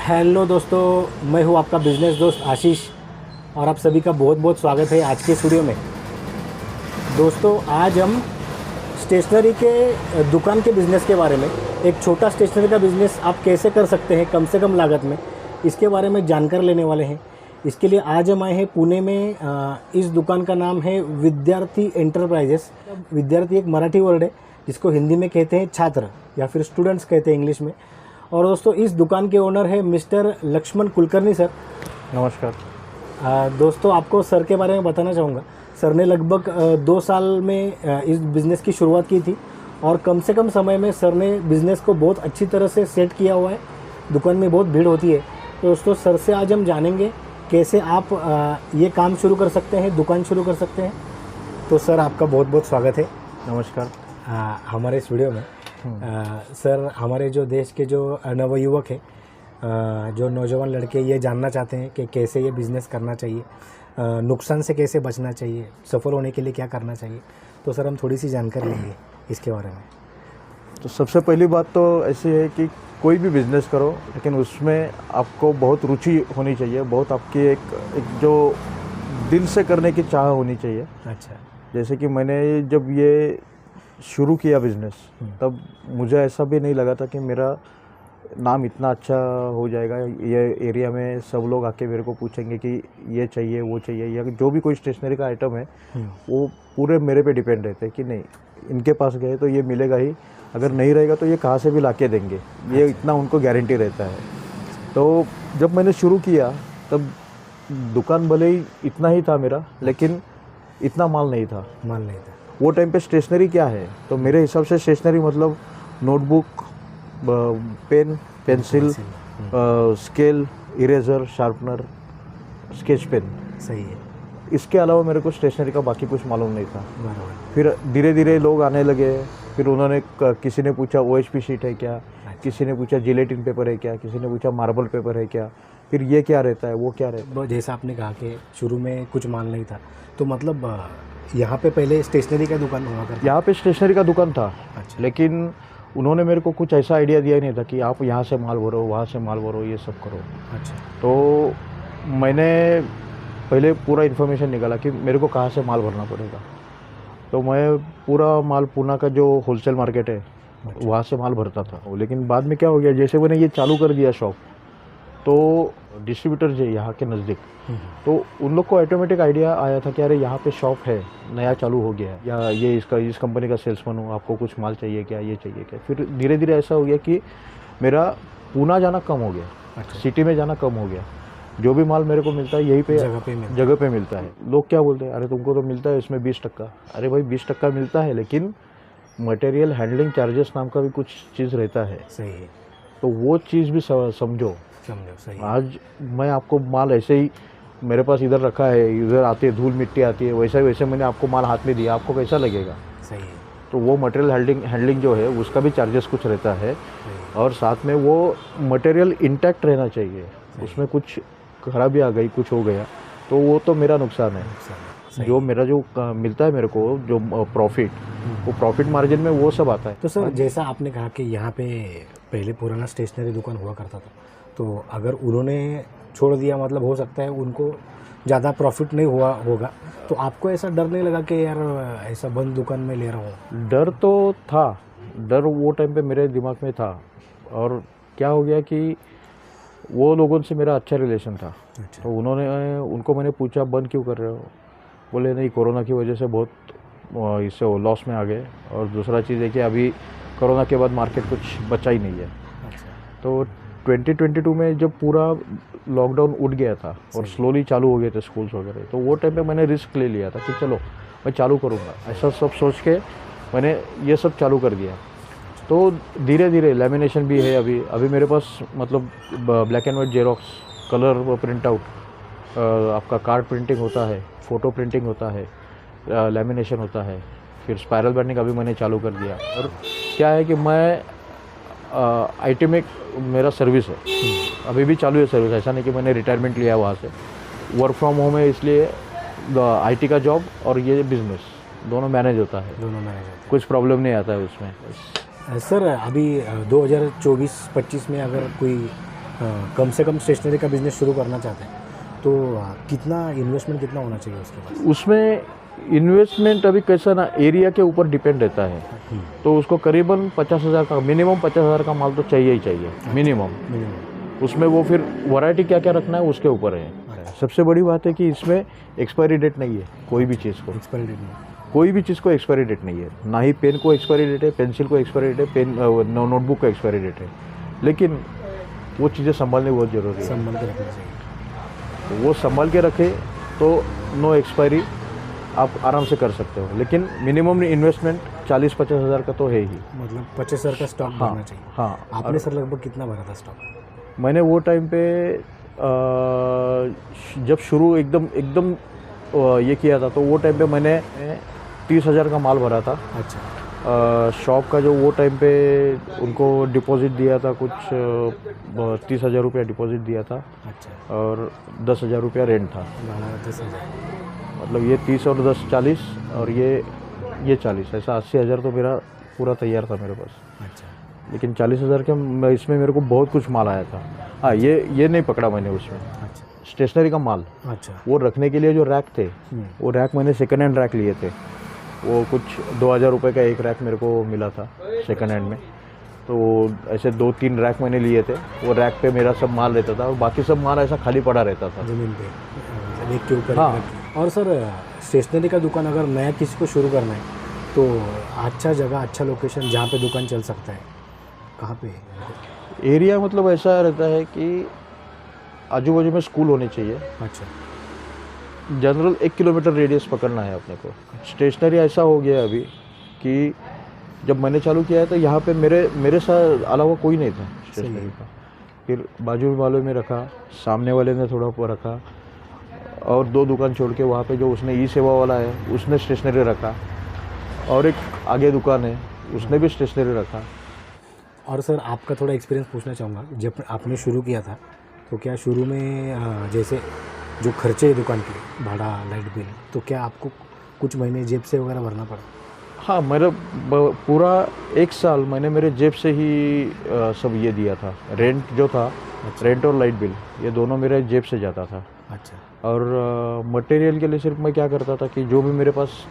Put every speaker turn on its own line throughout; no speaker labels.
Hello दोस्तों, मैं हूं आपका बिज़नेस दोस्त आशीष और आप सभी का बहुत बहुत स्वागत है आज के स्टूडियो में। दोस्तों, आज हम स्टेशनरी के दुकान के बिज़नेस के बारे में, एक छोटा स्टेशनरी का बिज़नेस आप कैसे कर सकते हैं कम से कम लागत में, इसके बारे में जानकारी लेने वाले हैं। इसके लिए आज हम आए हैं पुणे में। इस दुकान का नाम है विद्यार्थी एंटरप्राइजेस। विद्यार्थी एक मराठी वर्ड है जिसको हिंदी में कहते हैं छात्र या फिर स्टूडेंट्स कहते हैं इंग्लिश में। और दोस्तों, इस दुकान के ओनर है मिस्टर लक्ष्मण कुलकर्णी सर।
नमस्कार।
दोस्तों, आपको सर के बारे में बताना चाहूँगा। सर ने लगभग 2 साल में इस बिज़नेस की शुरुआत की थी और कम से कम समय में सर ने बिज़नेस को बहुत अच्छी तरह से सेट किया हुआ है। दुकान में बहुत भीड़ होती है। तो दोस्तों, सर से आज हम जानेंगे कैसे आप ये काम शुरू कर सकते हैं, दुकान शुरू कर सकते हैं। तो सर, आपका बहुत बहुत स्वागत है।
नमस्कार।
हमारे इस वीडियो में सर, हमारे जो देश के जो नवयुवक हैं, जो नौजवान लड़के ये जानना चाहते हैं कि कैसे ये बिज़नेस करना चाहिए, नुकसान से कैसे बचना चाहिए, सफल होने के लिए क्या करना चाहिए। तो सर, हम थोड़ी सी जानकारी लेंगे इसके बारे में।
तो सबसे पहली बात तो ऐसी है कि कोई भी बिज़नेस करो, लेकिन उसमें आपको बहुत रुचि होनी चाहिए, बहुत आपकी एक जो दिल से करने की चाह होनी चाहिए।
अच्छा।
जैसे कि मैंने जब ये शुरू किया बिज़नेस, तब मुझे ऐसा भी नहीं लगा था कि मेरा नाम इतना अच्छा हो जाएगा। ये एरिया में सब लोग आके मेरे को पूछेंगे कि ये चाहिए वो चाहिए, या जो भी कोई स्टेशनरी का आइटम है वो पूरे मेरे पे डिपेंड रहते हैं कि नहीं, इनके पास गए तो ये मिलेगा ही, अगर नहीं रहेगा तो ये कहाँ से भी लाके देंगे, ये इतना उनको गारंटी रहता है। तो जब मैंने शुरू किया तब दुकान भले ही इतना ही था मेरा, लेकिन इतना माल नहीं था। वो टाइम पे स्टेशनरी क्या है, तो मेरे हिसाब से स्टेशनरी मतलब notebook, pen, pencil, scale, eraser, sharpener, sketch pen.
सही है।
इसके अलावा मेरे को स्टेशनरी का बाकी कुछ मालूम नहीं था। फिर धीरे धीरे लोग आने लगे। फिर उन्होंने किसी ने पूछा OHP शीट है क्या, किसी ने पूछा जिलेटिन पेपर है क्या, किसी ने पूछा मार्बल पेपर है क्या, फिर ये क्या रहता है, वो क्या रहता है।
जैसा आपने कहा कि शुरू में कुछ माल नहीं था, तो मतलब यहाँ पे पहले स्टेशनरी का दुकान हुआ करता?
यहाँ पे स्टेशनरी का दुकान था।
अच्छा।
लेकिन उन्होंने मेरे को कुछ ऐसा आइडिया दिया ही नहीं था कि आप यहाँ से माल भरो, वहाँ से माल भरो, ये सब करो।
अच्छा।
तो मैंने पहले पूरा इन्फॉर्मेशन निकाला कि मेरे को कहाँ से माल भरना पड़ेगा। तो मैं पूरा माल पूना का जो होलसेल मार्केट है वहाँ से माल भरता था। लेकिन बाद में क्या हो गया, जैसे मैंने ये चालू कर दिया शॉप, तो डिस्ट्रीब्यूटर जो यहाँ के नज़दीक, तो उन लोग को ऑटोमेटिक आइडिया आया था कि अरे यहाँ पे शॉप है, नया चालू हो गया है, या ये इस कंपनी का सेल्समैन हूँ, आपको कुछ माल चाहिए क्या, ये चाहिए क्या। फिर धीरे धीरे ऐसा हो गया कि मेरा पूना जाना कम हो गया।
अच्छा।
सिटी में जाना कम हो गया। जो भी माल मेरे को मिलता है यहीं पे जगह पे मिलता है। लोग क्या बोलते हैं, अरे तुमको तो मिलता है इसमें 20%। अरे भाई 20% मिलता है, लेकिन मटेरियल हैंडलिंग चार्जेस नाम का भी कुछ चीज़ रहता है।
सही है।
तो वो चीज़ भी समझो।
सही है।
आज मैं आपको माल ऐसे ही मेरे पास इधर रखा है, इधर आती है धूल मिट्टी आती है, वैसे मैंने आपको माल हाथ में दिया, आपको कैसा लगेगा।
सही है।
तो वो मटेरियल हैंडलिंग जो है उसका भी चार्जेस कुछ रहता है, और साथ में वो मटेरियल इंटैक्ट रहना चाहिए। उसमें कुछ खराबी आ गई, कुछ हो गया, तो वो तो मेरा नुकसान है। जो मेरा जो मिलता है मेरे को जो प्रॉफिट, वो प्रॉफिट मार्जिन में वो सब आता है।
तो सर, जैसा आपने कहा कि यहाँ पे पहले पुराना स्टेशनरी दुकान हुआ करता था, तो अगर उन्होंने छोड़ दिया, मतलब हो सकता है उनको ज़्यादा प्रॉफिट नहीं हुआ होगा, तो आपको ऐसा डर नहीं लगा कि यार ऐसा बंद दुकान में ले रहा हूँ?
डर तो था, डर वो टाइम पे मेरे दिमाग में था। और क्या हो गया कि वो लोगों से मेरा अच्छा रिलेशन था।
अच्छा।
तो उनको मैंने पूछा बंद क्यों कर रहे हो, बोले नहीं कोरोना की वजह से बहुत इससे वो लॉस में आ गए, और दूसरा चीज़ है कि अभी कोरोना के बाद मार्केट कुछ बचा ही नहीं है।
अच्छा।
तो 2022 में जब पूरा लॉकडाउन उठ गया था और स्लोली चालू हो गए थे स्कूल्स वगैरह, तो वो टाइम पे मैंने रिस्क ले लिया था कि चलो मैं चालू करूँगा, ऐसा सब सोच के मैंने ये सब चालू कर दिया। तो धीरे धीरे लैमिनेशन भी है अभी मेरे पास, मतलब black and white xerox, colour print out, आपका कार्ड प्रिंटिंग होता है, फ़ोटो प्रिंटिंग होता है, लैमिनेशन होता है, फिर स्पायरल बाइंडिंग अभी मैंने चालू कर दिया। और क्या है कि मैं IT में मेरा सर्विस है, अभी भी चालू है सर्विस। ऐसा नहीं कि मैंने रिटायरमेंट लिया वहाँ से, वर्क फ्रॉम होम है, इसलिए IT का जॉब और ये बिज़नेस दोनों मैनेज होता है। कुछ प्रॉब्लम नहीं आता है उसमें।
सर, अभी 2024-25 में अगर कोई कम से कम स्टेशनरी का बिजनेस शुरू करना चाहते हैं तो कितना इन्वेस्टमेंट कितना होना चाहिए उसके पास?
उसमें इन्वेस्टमेंट अभी कैसा ना एरिया के ऊपर डिपेंड रहता है, तो उसको करीबन 50,000 का मिनिमम 50,000 का माल तो चाहिए ही चाहिए मिनिमम। उसमें वो फिर वैरायटी क्या क्या रखना है उसके ऊपर है। सबसे बड़ी बात है कि इसमें एक्सपायरी डेट नहीं है कोई भी चीज़ को,
एक्सपायरी डेट नहीं,
कोई भी चीज़ को एक्सपायरी डेट नहीं है, ना ही पेन को एक्सपायरी डेट है, पेंसिल को एक्सपायरी डेट है, पेन नोटबुक को एक्सपायरी डेट है। लेकिन वो चीज़ें संभालनी बहुत ज़रूरी है,
संभाल के रखना चाहिए।
तो वो संभाल के रखे तो नो एक्सपायरी आप आराम से कर सकते हो। लेकिन मिनिमम इन्वेस्टमेंट 40-50 हज़ार का तो है ही,
मतलब 25,000 का स्टॉक भरना चाहिए।
हाँ।
आपने सर लगभग कितना भरा था स्टॉक?
मैंने वो टाइम पे जब शुरू एकदम ये किया था तो वो टाइम पे मैंने 30,000 का माल भरा था।
अच्छा।
शॉप का जो वो टाइम पे उनको डिपॉजिट दिया था कुछ 30,000 रुपया डिपॉजिट दिया था।
अच्छा।
और 10,000 रुपया रेंट था।
10,000,
मतलब ये 30 और 10 40 और ये 40, ऐसा 80,000 तो मेरा पूरा तैयार था मेरे पास।
अच्छा।
लेकिन 40,000 के इसमें मेरे को बहुत कुछ माल आया था। हाँ, ये नहीं पकड़ा मैंने उसमें।
अच्छा।
स्टेशनरी का माल,
अच्छा।
वो रखने के लिए जो रैक थे, वो रैक मैंने सेकंड हैंड रैक लिए थे। वो कुछ 2,000 रुपये का एक रैक मेरे को मिला था सेकंड हैंड में। तो ऐसे 2-3 रैक मैंने लिए थे। वो रैक पे मेरा सब माल रहता था और बाकी सब माल ऐसा खाली पड़ा रहता था
ज़मीन पे एक के ऊपर।
हाँ।
और सर स्टेशनरी का दुकान अगर नया किसी को शुरू करना है तो अच्छा जगह, अच्छा लोकेशन जहाँ पे दुकान चल सकता है कहाँ पे है?
एरिया मतलब ऐसा रहता है कि आजू बाजू में स्कूल होने चाहिए।
अच्छा।
जनरल 1 किलोमीटर रेडियस पकड़ना है अपने को। स्टेशनरी ऐसा हो गया अभी कि जब मैंने चालू किया है तो यहाँ पे मेरे साथ अलावा कोई नहीं था स्टेशनरी का। फिर बाजू वाले में रखा, सामने वाले ने थोड़ा ऊपर रखा, और 2 दुकान छोड़ के वहाँ पे जो उसने ई सेवा वाला है उसने स्टेशनरी रखा, और एक आगे दुकान है उसने भी स्टेशनरी रखा।
और सर आपका थोड़ा एक्सपीरियंस पूछना चाहूँगा, जब आपने शुरू किया था तो क्या शुरू में जैसे जो खर्चे है दुकान के, भाड़ा, लाइट बिल, तो क्या आपको कुछ महीने जेब से वगैरह भरना पड़ा?
हाँ, मेरा पूरा 1 साल मैंने मेरे जेब से ही सब ये दिया था। रेंट जो था, रेंट और लाइट बिल ये दोनों मेरे जेब से जाता था।
अच्छा।
और मटेरियल के लिए सिर्फ मैं क्या करता था कि जो भी मेरे पास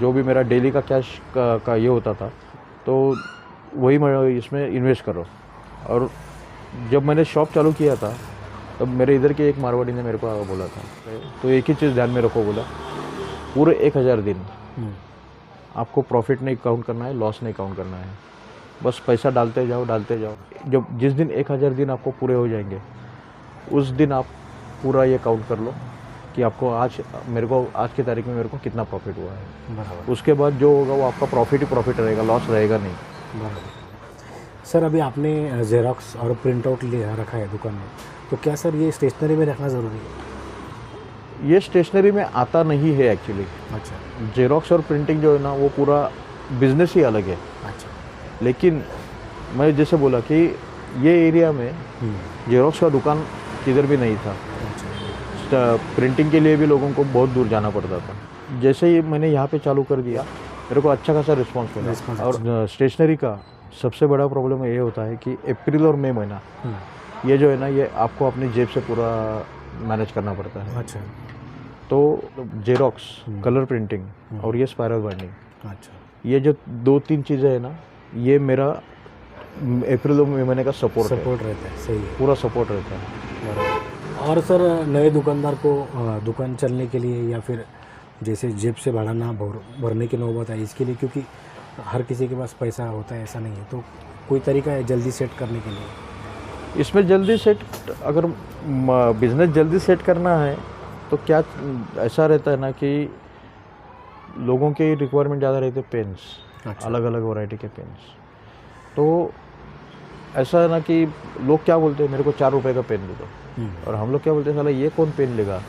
जो भी मेरा डेली का कैश का ये होता था तो वही मैं इसमें इन्वेस्ट करो। और जब मैंने शॉप चालू किया था तब मेरे इधर के एक मारवाड़ी ने मेरे को बोला था, तो एक ही चीज़ ध्यान में रखो, बोला पूरे 1000 दिन आपको प्रॉफिट नहीं काउंट करना है, लॉस नहीं काउंट करना है, बस पैसा डालते जाओ डालते जाओ। जब जिस दिन 1000 दिन आपको पूरे हो जाएंगे उस दिन आप पूरा ये काउंट कर लो कि आपको आज की तारीख में मेरे को कितना प्रॉफिट हुआ है।
बराबर।
उसके बाद जो होगा वो आपका प्रॉफिट ही प्रॉफिट रहेगा, लॉस रहेगा नहीं।
बराबर। सर अभी आपने जेरोक्स और प्रिंट आउट ले रखा है दुकान में, तो क्या सर ये स्टेशनरी में रखना ज़रूरी है?
ये स्टेशनरी में आता नहीं है एक्चुअली।
अच्छा।
जेरोक्स और प्रिंटिंग जो है ना वो पूरा बिजनेस ही अलग है।
अच्छा।
लेकिन मैं जैसे बोला कि ये एरिया में जेरोक्स का दुकान किधर भी नहीं था। प्रिंटिंग के लिए भी लोगों को बहुत दूर जाना पड़ता था। जैसे ही मैंने यहाँ पे चालू कर दिया मेरे को अच्छा खासा रिस्पॉन्स मिला। और स्टेशनरी का सबसे बड़ा प्रॉब्लम ये होता है कि अप्रैल और मई महीना ये जो है ना ये आपको अपनी जेब से पूरा मैनेज करना पड़ता है।
अच्छा।
तो जेरोक्स, कलर प्रिंटिंग और ये स्पायरल बाइंडिंग,
अच्छा,
ये जो 2-3 चीज़ें हैं ना ये मेरा अप्रैल और मई महीने का सपोर्ट
रहता है। सही है,
पूरा सपोर्ट रहता है।
और सर नए दुकानदार को दुकान चलने के लिए या फिर जैसे जेब से भाड़ा ना भरने की नौबत है इसके लिए, क्योंकि हर किसी के पास पैसा होता है ऐसा नहीं है, तो कोई तरीका है जल्दी सेट करने के लिए?
इसमें जल्दी सेट, अगर बिज़नेस जल्दी सेट करना है तो क्या ऐसा रहता है ना कि लोगों के रिक्वायरमेंट ज़्यादा रहते हैं, पेन्स। अच्छा। अलग अलग वैरायटी के पेन्स। तो ऐसा है ना कि लोग क्या बोलते हैं, मेरे को 4 रुपए का पेन दे दो, और हम लोग क्या बोलते हैं, साला ये कौन पेन लेगा।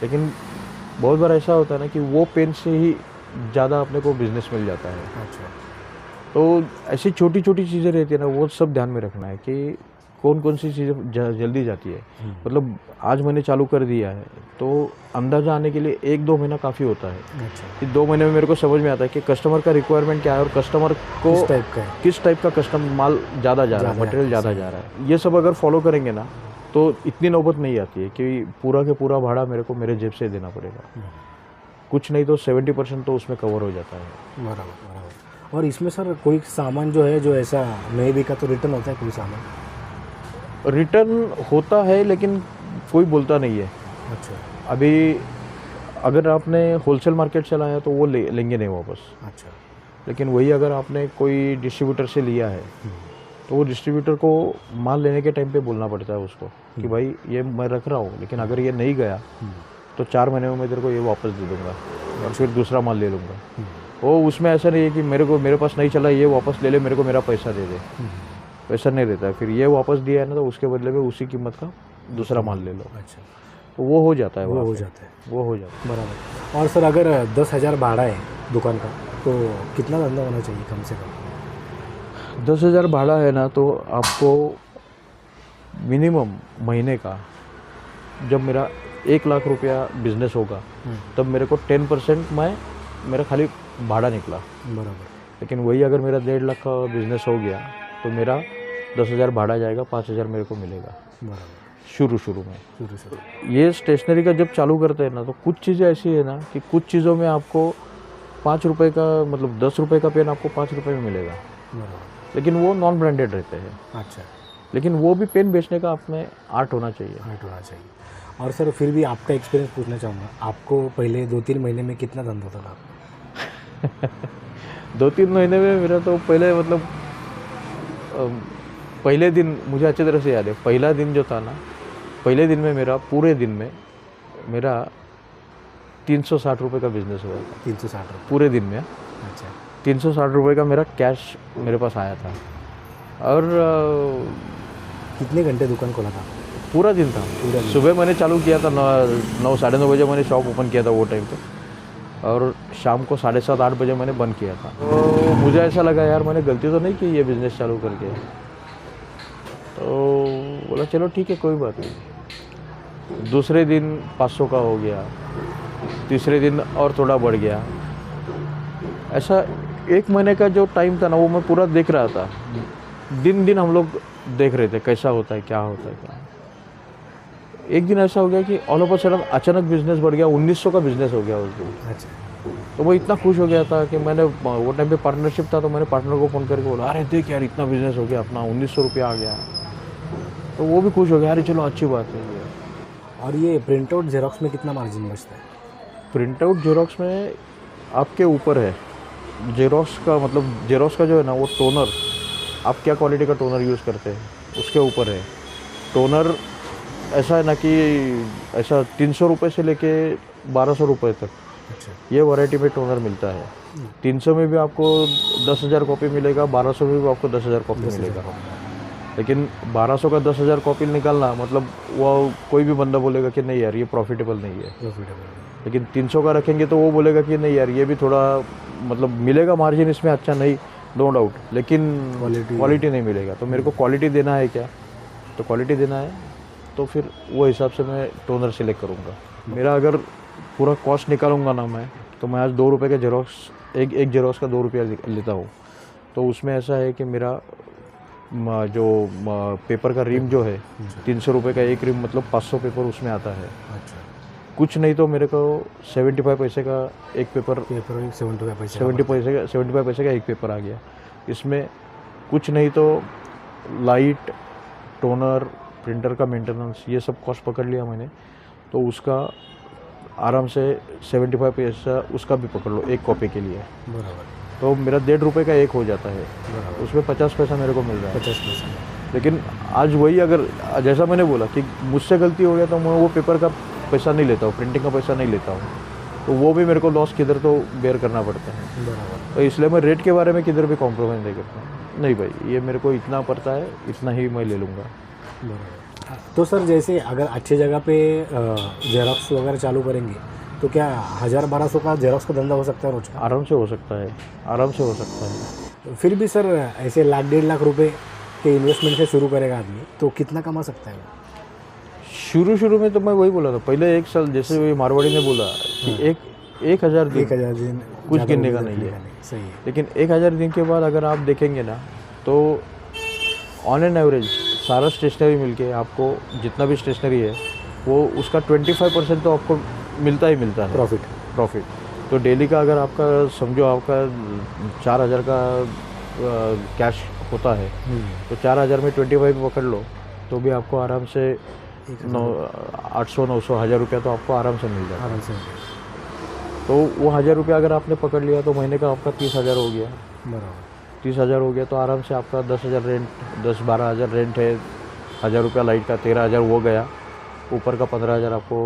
लेकिन बहुत बार ऐसा होता है ना कि वो पेन से ही ज़्यादा अपने को बिजनेस मिल जाता है।
अच्छा।
तो ऐसी छोटी छोटी चीज़ें रहती है ना वो सब ध्यान में रखना है कि कौन कौन सी चीज़ें जल्दी जाती है। मतलब आज मैंने चालू कर दिया है तो अंदाज़ा आने के लिए 1-2 महीना काफ़ी होता है
अच्छा,
कि 2 महीने में मेरे को समझ में आता है कि कस्टमर का रिक्वायरमेंट क्या है और कस्टमर को
किस टाइप का है?
किस टाइप का कस्टमर माल ज़्यादा जा रहा है, मटेरियल ज़्यादा जा रहा है। ये सब अगर फॉलो करेंगे ना तो इतनी नौबत नहीं आती है कि पूरा के पूरा भाड़ा मेरे को मेरे जेब से देना पड़ेगा। कुछ नहीं तो 70% तो उसमें कवर हो जाता है।
बराबर बराबर। और इसमें सर कोई सामान जो है जो ऐसा नहीं बिका तो रिटर्न होता है कोई सामान?
रिटर्न होता है लेकिन कोई बोलता नहीं है।
अच्छा
अभी अगर आपने होलसेल मार्केट चलाया तो वो लेंगे नहीं वापस।
अच्छा।
लेकिन वही अगर आपने कोई डिस्ट्रीब्यूटर से लिया है तो वो डिस्ट्रीब्यूटर को माल लेने के टाइम पे बोलना पड़ता है उसको कि भाई ये मैं रख रहा हूँ लेकिन अगर ये नहीं गया तो 4 महीने में मैं तेरे को ये वापस दे दूँगा और फिर दूसरा माल ले लूँगा। वो उसमें ऐसा नहीं है कि मेरे पास नहीं चला ये वापस ले ले, मेरे को मेरा पैसा दे दे, पैसा नहीं देता है। फिर ये वापस दिया है ना तो उसके बदले में उसी कीमत का दूसरा माल ले लो।
अच्छा,
तो वो हो जाता है,
वो
वहाँ
हो
पे।
जाता है।
वो हो जाता है।
बराबर। और सर अगर 10,000 भाड़ा है दुकान का तो कितना धंधा होना चाहिए कम से कम?
10,000 भाड़ा है ना तो आपको मिनिमम महीने का, जब मेरा 1 लाख रुपया बिजनेस होगा तब मेरे को 10% मेरा खाली भाड़ा निकला।
बराबर
लेकिन वही अगर मेरा 1.5 लाख का बिजनेस हो गया तो मेरा 10,000 भाड़ा जाएगा, 5,000 मेरे को मिलेगा
बराबर।
शुरू में।
शुरू
ये स्टेशनरी का जब चालू करते हैं ना तो कुछ चीज़ें ऐसी है ना कि कुछ चीज़ों में आपको 5 रुपये का, मतलब 10 रुपये का पेन आपको 5 रुपये में मिलेगा,
बराबर।
लेकिन वो नॉन ब्रांडेड रहते हैं।
अच्छा,
लेकिन वो भी पेन बेचने का आप में आर्ट होना चाहिए।
हाइट होना चाहिए। और सर फिर भी आपका एक्सपीरियंस पूछना चाहूँगा, आपको पहले 2-3 महीने में कितना धंधा था आपका?
2-3 महीने में मेरा तो पहले मतलब पहले दिन मुझे अच्छी तरह से याद है। पहला दिन जो था ना, पहले दिन में मेरा पूरे दिन में मेरा 360 रुपये का बिजनेस हुआ था
360 रुपये?
पूरे दिन में।
अच्छा,
360 रुपये का मेरा कैश मेरे पास आया था। और
कितने घंटे दुकान खोला था?
पूरा दिन था।
पूरा दिन।
सुबह मैंने चालू किया था 9 साढ़े 9 बजे मैंने शॉप ओपन किया था वो टाइम पे, और शाम को 7:30-8 बजे मैंने बंद किया था। तो मुझे ऐसा लगा यार मैंने गलती तो नहीं की ये बिज़नेस चालू करके। तो बोला चलो ठीक है कोई बात नहीं। दूसरे दिन 500 का हो गया, तीसरे दिन और थोड़ा बढ़ गया। ऐसा 1 महीने का जो टाइम था ना वो मैं पूरा देख रहा था। दिन दिन हम लोग देख रहे थे कैसा होता है, क्या होता है, क्या। एक दिन ऐसा हो गया कि ऑल ऑफ अ सडन अचानक बिजनेस बढ़ गया, 1900 का बिजनेस हो गया उस दिन।
अच्छा,
तो वो इतना खुश हो गया था कि मैंने वो टाइम पे पार्टनरशिप था तो मैंने पार्टनर को फ़ोन करके बोला अरे देख यार इतना बिजनेस हो गया अपना, 1900 रुपया आ गया। तो वो भी खुश हो गया, अरे चलो अच्छी बात है ये।
और ये प्रिंट आउट जेरोक्स में कितना मार्जिन बचता है?
प्रिंट आउट जेरोक्स में आपके ऊपर है। जेरोक्स का मतलब जेरोक्स का जो है ना वो टोनर, आप क्या क्वालिटी का टोनर यूज़ करते हैं उसके ऊपर है। टोनर ऐसा है ना कि ऐसा 300 रुपये से लेके 1200 रुपये तक
अच्छा,
ये वैरायटी में टोनर मिलता है। 300 में भी आपको 10,000 कॉपी मिलेगा, 1200 में भी आपको 10,000 कॉपी मिलेगा। लेकिन 1200 का 10,000 कॉपी निकालना मतलब वो कोई भी बंदा बोलेगा कि नहीं यार ये प्रॉफिटेबल नहीं है।
प्रॉफिटेबल।
लेकिन 300 का रखेंगे तो वो बोलेगा कि नहीं यार ये भी थोड़ा मतलब मिलेगा मार्जिन इसमें अच्छा, नहीं नो डाउट, लेकिन क्वालिटी नहीं मिलेगा। तो मेरे को क्वालिटी देना है क्या, तो क्वालिटी देना है तो फिर वो हिसाब से मैं टोनर सिलेक्ट करूँगा। मेरा अगर पूरा कॉस्ट निकालूंगा ना मैं, तो मैं आज 2 रुपये का जेरोक्स, एक जेरोक्स का 2 रुपया लेता हूँ। तो उसमें ऐसा है कि मेरा जो पेपर का रिम जो है 300 रुपये का एक रिम, मतलब 500 पेपर उसमें आता है।
अच्छा,
कुछ नहीं तो मेरे को 75 पैसे का एक पेपर, 75 पैसे का एक पेपर आ गया। इसमें कुछ नहीं तो लाइट, टोनर, प्रिंटर का मेंटेनेंस, ये सब कॉस्ट पकड़ लिया मैंने। तो उसका आराम से 75 पैसा उसका भी पकड़ लो एक कॉपी के लिए।
बराबर
तो मेरा 1.5 रुपये का एक हो जाता है,
बराबर।
उसमें 50 पैसा मेरे को मिल रहा है।
50%।
लेकिन आज वही अगर जैसा मैंने बोला कि मुझसे गलती हो गया तो मैं वो पेपर का पैसा नहीं लेता हूँ, प्रिंटिंग का पैसा नहीं लेता हूँ, तो वो भी मेरे को लॉस किधर तो बेयर करना पड़ता है।
बराबर।
तो इसलिए मैं रेट के बारे में किधर भी कॉम्प्रोमाइज़ नहीं करता हूँ। नहीं भाई ये मेरे को इतना पड़ता है, इतना ही मैं ले लूँगा।
बराबर। तो सर जैसे अगर अच्छी जगह पे जेरोक्स वगैरह चालू करेंगे तो क्या 1000-1200 का जेरोक्स का धंधा हो सकता है रोज का?
आराम से हो सकता है, आराम से हो सकता है।
फिर भी सर ऐसे 1-1.5 लाख रुपए के इन्वेस्टमेंट से शुरू करेगा आदमी तो कितना कमा सकता है वो?
शुरू में तो मैं वही बोला था, पहले 1 साल जैसे वही मारवाड़ी ने बोला कि 1,000 दिन
1,000 दिन
कुछ
ज़्यादा
गिनने का
गिनने
नहीं है।
सही है।
लेकिन 1,000 दिन के बाद अगर आप देखेंगे ना तो ऑन एन एवरेज सारा स्टेशनरी मिलके आपको जितना भी स्टेशनरी है वो उसका 25% तो आपको मिलता ही मिलता है प्रॉफिट। तो डेली का अगर आपका समझो आपका 4,000 का कैश होता है तो 4,000 में 25 पकड़ लो तो भी आपको आराम से 800 900 1,000 रुपया तो आपको आराम से मिल जाता है।
आराम से
तो वो 1,000 रुपया अगर आपने पकड़ लिया तो महीने का आपका 30,000 हो गया।
बराबर
30,000 हो गया तो आराम से आपका 10,000 रेंट 10-12,000 रेंट है, 1,000 रुपया लाइट का 13,000 वो गया, ऊपर का 15,000 आपको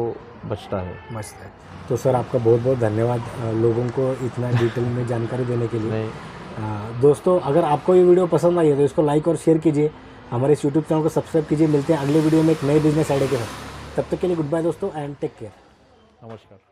बचता है।
मस्त है। तो सर आपका बहुत बहुत धन्यवाद लोगों को इतना डिटेल में जानकारी देने के लिए।
नहीं
दोस्तों अगर आपको ये वीडियो पसंद आई है तो इसको लाइक और शेयर कीजिए, हमारे इस यूट्यूब चैनल को सब्सक्राइब कीजिए। मिलते हैं अगले वीडियो में एक नए बिजनेस आइडिया के साथ। तब तक के लिए गुड बाय दोस्तों एंड टेक केयर।
नमस्कार।